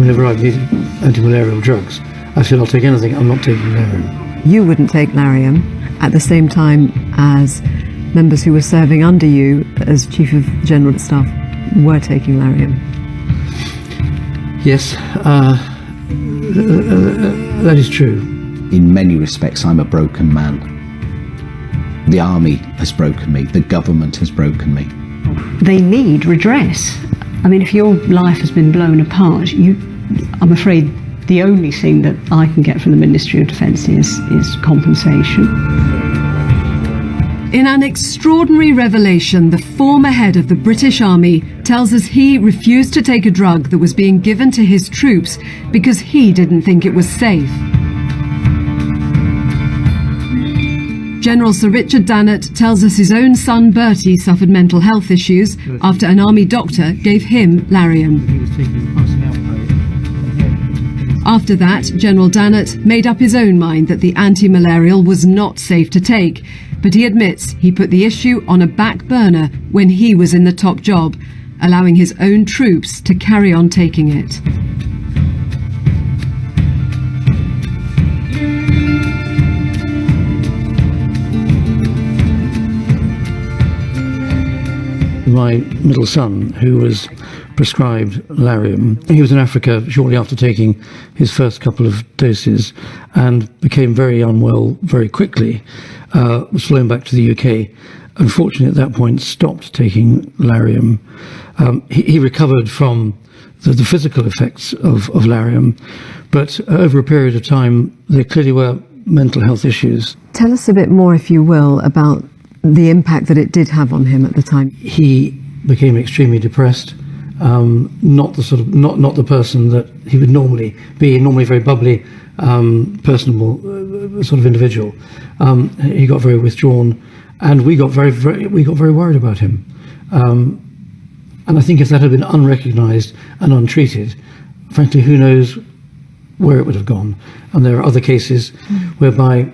whenever I've needed antimalarial drugs, I said, I'll take anything, I'm not taking Lariam. You wouldn't take Lariam at the same time as members who were serving under you as Chief of General Staff were taking Lariam. Yes, that is true. In many respects, I'm a broken man. The army has broken me. The government has broken me. They need redress. I mean, if your life has been blown apart, I'm afraid the only thing that I can get from the Ministry of Defence is compensation. In an extraordinary revelation, the former head of the British Army tells us he refused to take a drug that was being given to his troops because he didn't think it was safe. General Sir Richard Dannatt tells us his own son Bertie suffered mental health issues after an army doctor gave him Lariam. After that, General Dannatt made up his own mind that the antimalarial was not safe to take, but he admits he put the issue on a back burner when he was in the top job, allowing his own troops to carry on taking it. My middle son, who was prescribed Lariam, he was in Africa shortly after taking his first couple of doses and became very unwell very quickly, was flown back to the UK. Unfortunately, at that point, stopped taking Lariam. He recovered from the physical effects of Lariam, but over a period of time, there clearly were mental health issues. Tell us a bit more, if you will, about the impact that it did have on him at the time. He became extremely depressed, not the person that he would normally be, normally very bubbly, personable sort of individual. He got very withdrawn, and we got very worried about him. And I think if that had been unrecognised and untreated, frankly, who knows where it would have gone. And there are other cases whereby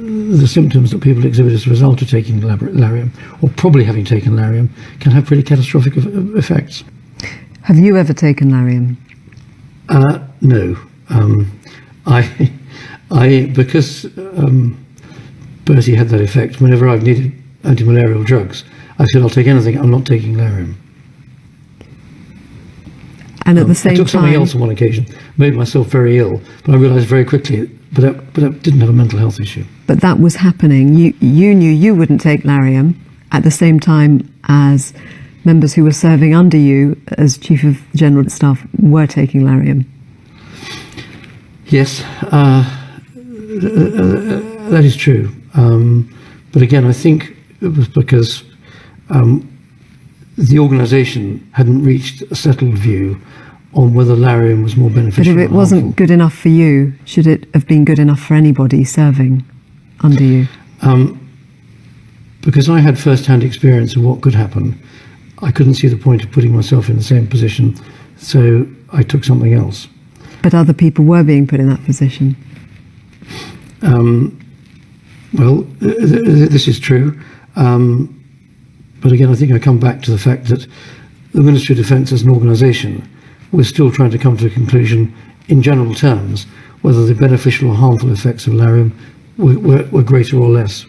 the symptoms that people exhibit as a result of taking Lariam, or probably having taken Lariam, can have pretty catastrophic effects. Have you ever taken Lariam? No. Because Bertie had that effect, whenever I've needed antimalarial drugs, I said, I'll take anything, I'm not taking Lariam. And at the same time, I took something else on one occasion, made myself very ill, but I realised very quickly, but that didn't have a mental health issue. But that was happening. You knew you wouldn't take Lariam at the same time as members who were serving under you as Chief of General Staff were taking Lariam. Yes, that is true. But again, I think it was because the organisation hadn't reached a settled view on whether Lariam was more beneficial. But if it wasn't good enough for you, should it have been good enough for anybody serving under you? Because I had first-hand experience of what could happen, I couldn't see the point of putting myself in the same position, so I took something else. But other people were being put in that position. Well, this is true. But again, I think I come back to the fact that the Ministry of Defence as an organisation was still trying to come to a conclusion in general terms whether the beneficial or harmful effects of Lariam were greater or less.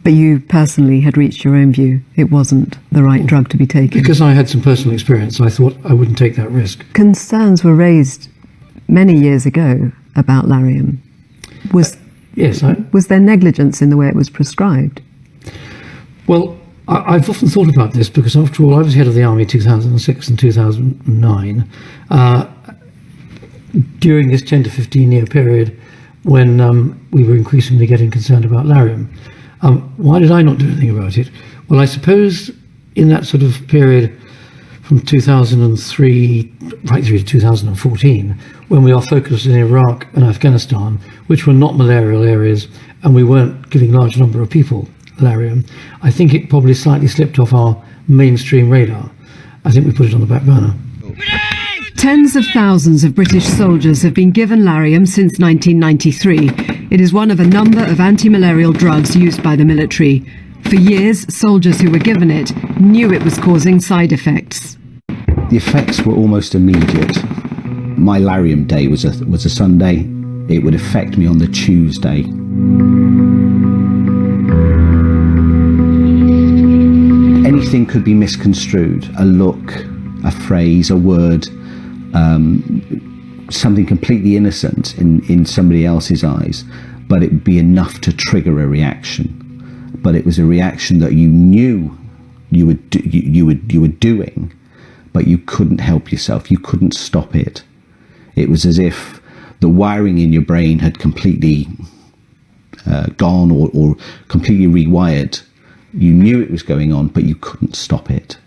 But you personally had reached your own view. It wasn't the right drug to be taken. Because I had some personal experience, I thought I wouldn't take that risk. Concerns were raised many years ago about Lariam. Was there negligence in the way it was prescribed? Well, I've often thought about this because, after all, I was head of the Army 2006 and 2009. During this 10 to 15 year period when we were increasingly getting concerned about Lariam. Why did I not do anything about it? Well, I suppose in that sort of period from 2003 right through to 2014, when we are focused in Iraq and Afghanistan, which were not malarial areas, and we weren't giving large number of people Lariam, I think it probably slightly slipped off our mainstream radar. I think we put it on the back burner. Tens of thousands of British soldiers have been given Lariam since 1993. It is one of a number of antimalarial drugs used by the military. For years, soldiers who were given it knew it was causing side effects. The effects were almost immediate. My Lariam day was a Sunday. It would affect me on the Tuesday. Anything could be misconstrued. A look, a phrase, a word, something completely innocent in somebody else's eyes, but it would be enough to trigger a reaction. But it was a reaction that you knew you were doing, but you couldn't help yourself. You couldn't stop it. It was as if the wiring in your brain had completely gone or completely rewired. You knew it was going on, but you couldn't stop it.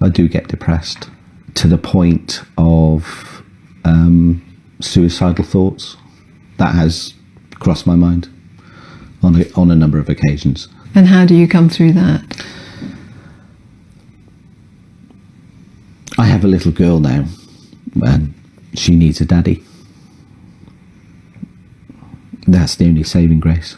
I do get depressed to the point of suicidal thoughts. That has crossed my mind on a number of occasions. And how do you come through that? I have a little girl now, and she needs a daddy. That's the only saving grace.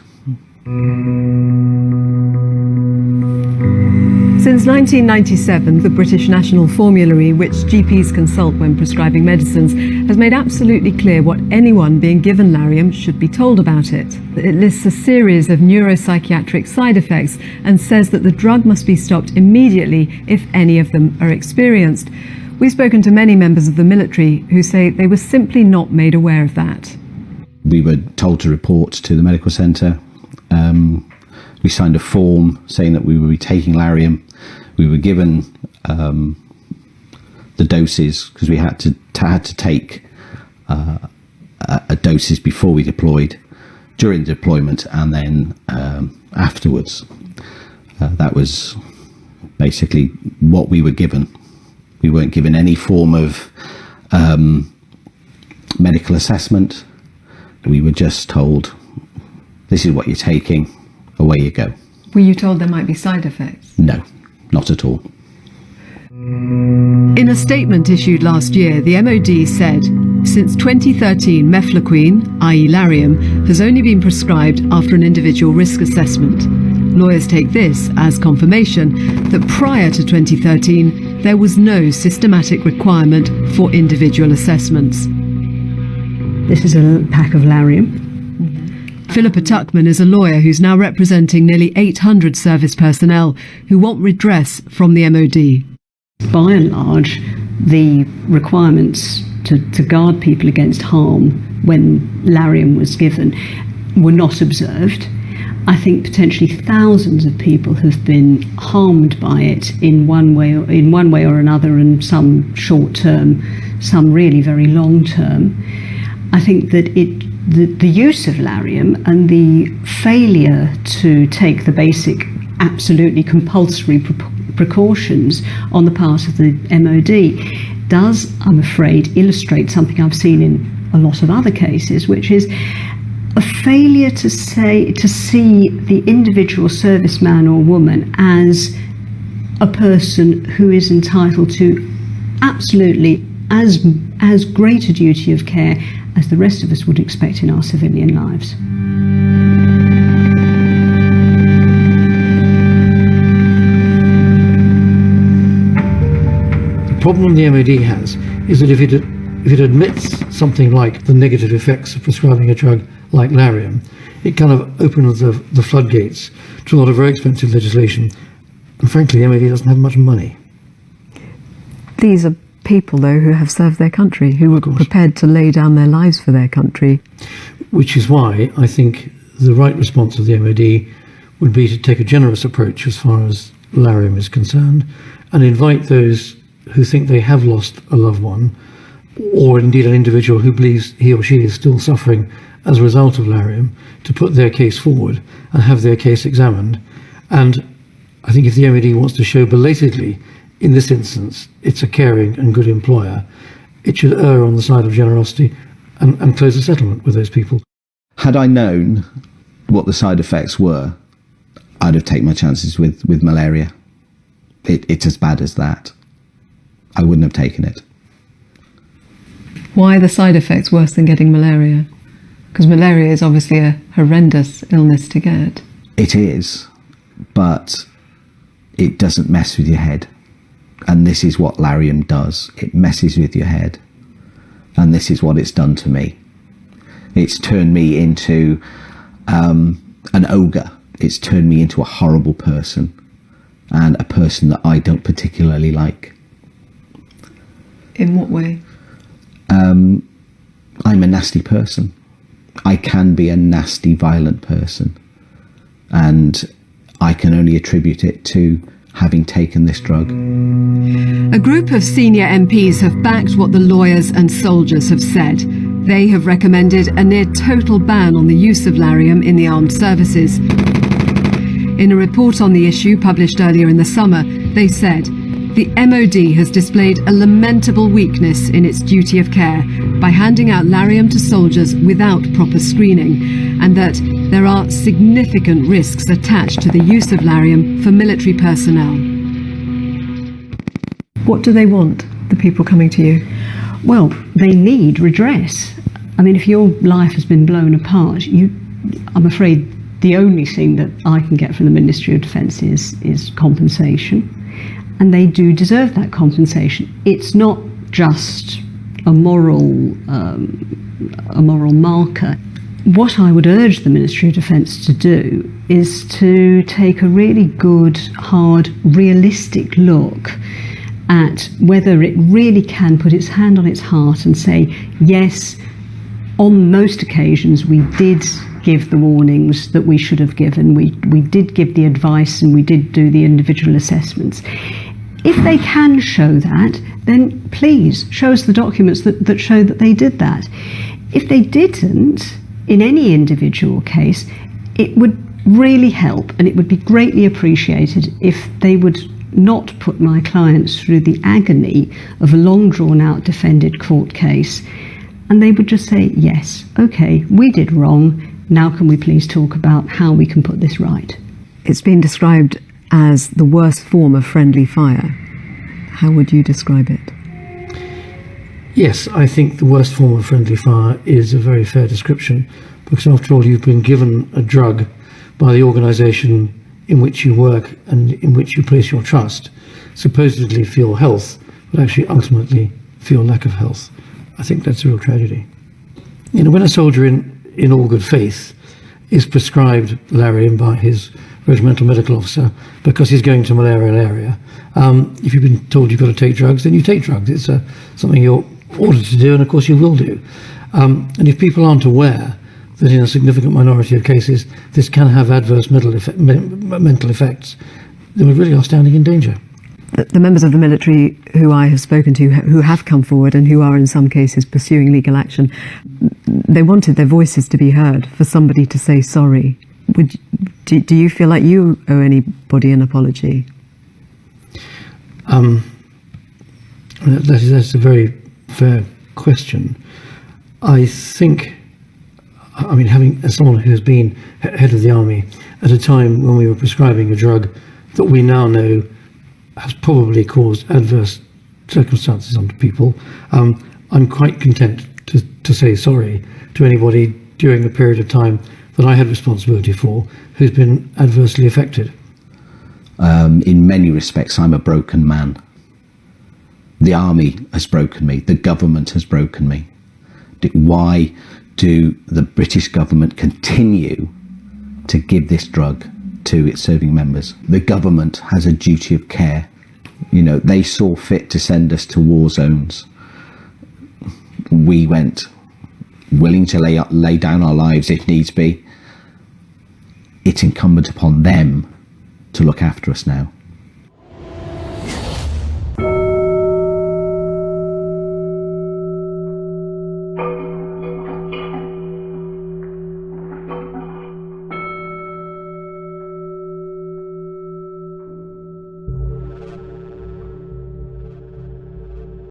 Since 1997, the British National Formulary, which GPs consult when prescribing medicines, has made absolutely clear what anyone being given Lariam should be told about it. It lists a series of neuropsychiatric side effects and says that the drug must be stopped immediately if any of them are experienced. We've spoken to many members of the military who say they were simply not made aware of that. We were told to report to the medical centre. We signed a form saying that we would be taking Lariam. We were given the doses because we had to take a doses before we deployed, during the deployment, and then afterwards. That was basically what we were given. We weren't given any form of medical assessment. We were just told, this is what you're taking, away you go. Were you told there might be side effects? No, not at all. In a statement issued last year, the MOD said, since 2013, Mefloquine, i.e. Lariam, has only been prescribed after an individual risk assessment. Lawyers take this as confirmation that prior to 2013, there was no systematic requirement for individual assessments. This is a pack of Lariam. Philippa Tuckman is a lawyer who's now representing nearly 800 service personnel who want redress from the MOD. By and large, the requirements to guard people against harm when Lariam was given were not observed. I think potentially thousands of people have been harmed by it in one way or another, and some short term, some really very long term. I think that the use of Lariam and the failure to take the basic, absolutely compulsory precautions on the part of the MOD does, I'm afraid, illustrate something I've seen in a lot of other cases, which is a failure to see the individual serviceman or woman as a person who is entitled to absolutely as great a duty of care as the rest of us would expect in our civilian lives. The problem the MOD has is that if it admits something like the negative effects of prescribing a drug like Lariam, it kind of opens the floodgates to a lot of very expensive legislation. And frankly, the MOD doesn't have much money. These are people, though, who have served their country, who were prepared to lay down their lives for their country. Which is why I think the right response of the MOD would be to take a generous approach as far as Lariam is concerned, and invite those who think they have lost a loved one, or indeed an individual who believes he or she is still suffering as a result of Lariam, to put their case forward and have their case examined. And I think if the MOD wants to show belatedly, in this instance, it's a caring and good employer, it should err on the side of generosity and close a settlement with those people. Had I known what the side effects were, I'd have taken my chances with malaria. It's as bad as that. I wouldn't have taken it. Why are the side effects worse than getting malaria? Because malaria is obviously a horrendous illness to get. It is, but it doesn't mess with your head. And this is what Lariam does. It messes with your head. and this is what it's done to me. It's turned me into an ogre. It's turned me into a horrible person, and a person that I don't particularly like. In what way? I'm a nasty person. I can be a nasty, violent person, and I can only attribute it to having taken this drug. A group of senior MPs have backed what the lawyers and soldiers have said. They have recommended a near total ban on the use of Lariam in the armed services. In a report on the issue published earlier in the summer, they said, the MOD has displayed a lamentable weakness in its duty of care by handing out Lariam to soldiers without proper screening, and that there are significant risks attached to the use of Lariam for military personnel. What do they want, the people coming to you? Well, they need redress. I mean, if your life has been blown apart, I'm afraid the only thing that I can get from the Ministry of Defence is compensation. And they do deserve that compensation. It's not just a moral marker. What I would urge the Ministry of Defence to do is to take a really good, hard, realistic look at whether it really can put its hand on its heart and say, yes, on most occasions we did give the warnings that we should have given, we did give the advice, and we did do the individual assessments. If they can show that, then please show us the documents that show that they did that. If they didn't, in any individual case, it would really help, and it would be greatly appreciated if they would not put my clients through the agony of a long drawn out defended court case, and they would just say, yes, okay, we did wrong, now can we please talk about how we can put this right. It's been described as the worst form of friendly fire. How would you describe it? Yes, I think the worst form of friendly fire is a very fair description, because after all, you've been given a drug by the organisation in which you work and in which you place your trust, supposedly for your health, but actually ultimately for your lack of health. I think that's a real tragedy. You know, when a soldier in all good faith is prescribed Lariam by his regimental medical officer because he's going to a malarial area, if you've been told you've got to take drugs, then you take drugs. It's something you're ordered to do, and of course you will do. And if people aren't aware that in a significant minority of cases this can have adverse mental effects, then we really are standing in danger. The members of the military who I have spoken to, who have come forward and who are in some cases pursuing legal action, they wanted their voices to be heard, for somebody to say sorry. Do you feel like you owe anybody an apology? That's a very fair question. I think, I mean, as someone who has been head of the army at a time when we were prescribing a drug that we now know has probably caused adverse circumstances onto people, I'm quite content to say sorry to anybody during a period of time that I had responsibility for who's been adversely affected. In many respects, I'm a broken man. The army has broken me. The government has broken me. Why do the British government continue to give this drug to its serving members? The government has a duty of care. You know, they saw fit to send us to war zones. We went willing to lay down our lives if needs be. It's incumbent upon them to look after us now.